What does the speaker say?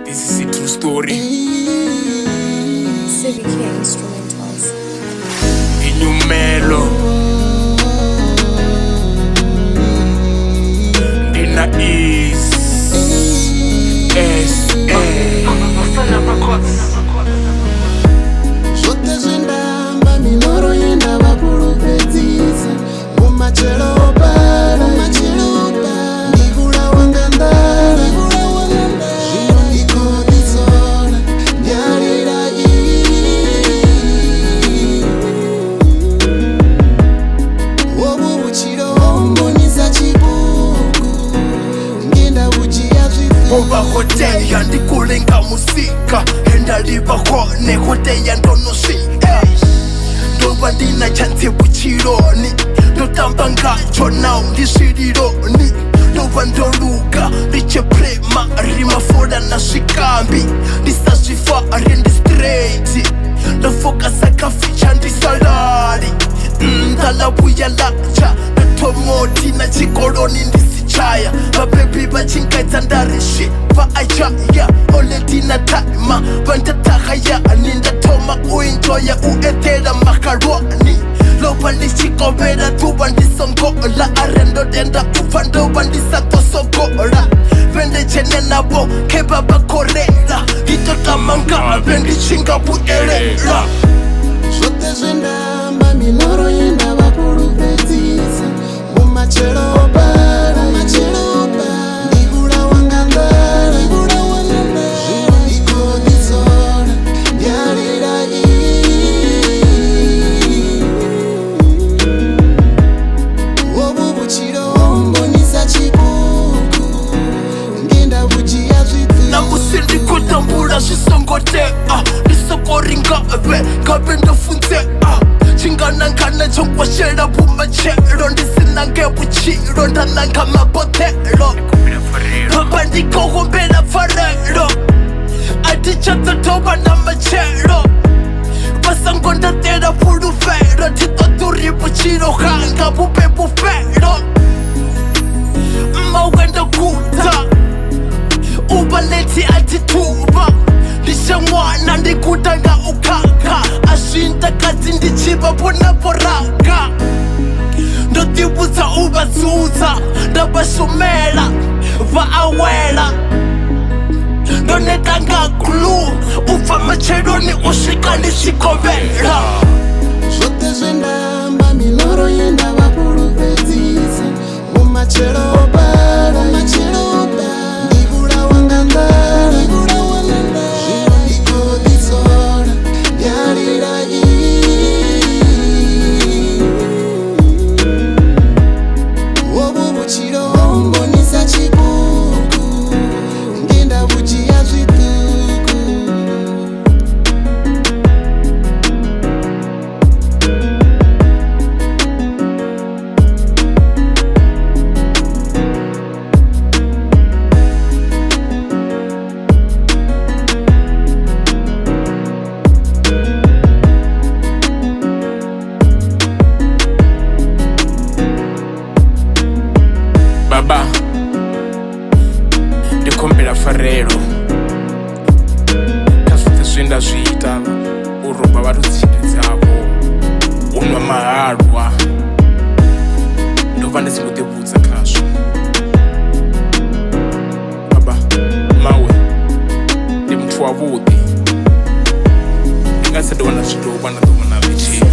This is a true story. Civic instrumentals. Mello. Ndina is zwothe zwindamba miloro ndavha fhulufhedzisa Vhumatshelo bala ndi vhulawa nga ndala zwino ndikule sola ndia hovhu vhutshilo mbonisa tshipuku ndavhu dzhia hovha hotea ndikule nga muzika livha hotea ndono swika ndovha ndina chance vhutshiloni ndo tamba ngatsho naho ndi zwililoni ndovha ndoluga ndi tshe prema rimafola na zwikambi ndi sa zwifari ndi straight ndo fokasa kha ficha ndi salali ndala vhuya latsha ndo thomoti na tshikoloni ndi chaya vabebi vachingaidza ndarishi vaachaya oletina taima vandatahayani ndatoma uinjoya uethela makalwani lova lichikovela tuva ndisongola arendodenda ubva ndova ndisatosogola vendechenenavo keva vakorela itotamangave ndichingavuelela zwothe zwindamba miloro ndavha fhulufhedzisa Vhumatshelo bala ndi vhulawa nga ndala zwino ndikule sola ndia hovhu vhutshilo mbonisa tshipuku ndavhu dzhia zwituku namusi ndikutambula zwisongotea ndisokori ngave ndofunzea chinganangana chonkwashela vhumatshelo ndisinange vhutshilo ndananga mabothelo papa ndikohumbela pfarelo atichatsatova na matshelo vasango ndatela fhulufhelo titotori vhutshilo hanga vhupe vhufhelo mawenda guta uva leti atituva ndishe n'wana ndikuta nga ukhakha aswintakadzi ndichiva vona voraka ndo tivutsa u vatsutsa nda vasumela va awela ndo netanga glu u bva matsheloni u swika ndi xikovela zwothe zwindamba miloro ndavha fhulufhedzisa Vhumatshelo bala ndi vhulawa nga ndala zwino ndikule sola ndia hovhu vhutshilo mbonisa tshipuku ndavhu dzhia zwituku baba ndikhombela farelo kha zwithu zwe nda zwi ita u roba vhathu tsindi dzavho u nwa mahalwa ndo vha ndi songo ḓivhudza khazwo baba mawe ndi muthu wavhuḓi ndi nga si ḓo wana zwithu vha na ḓo vhona vhitshilo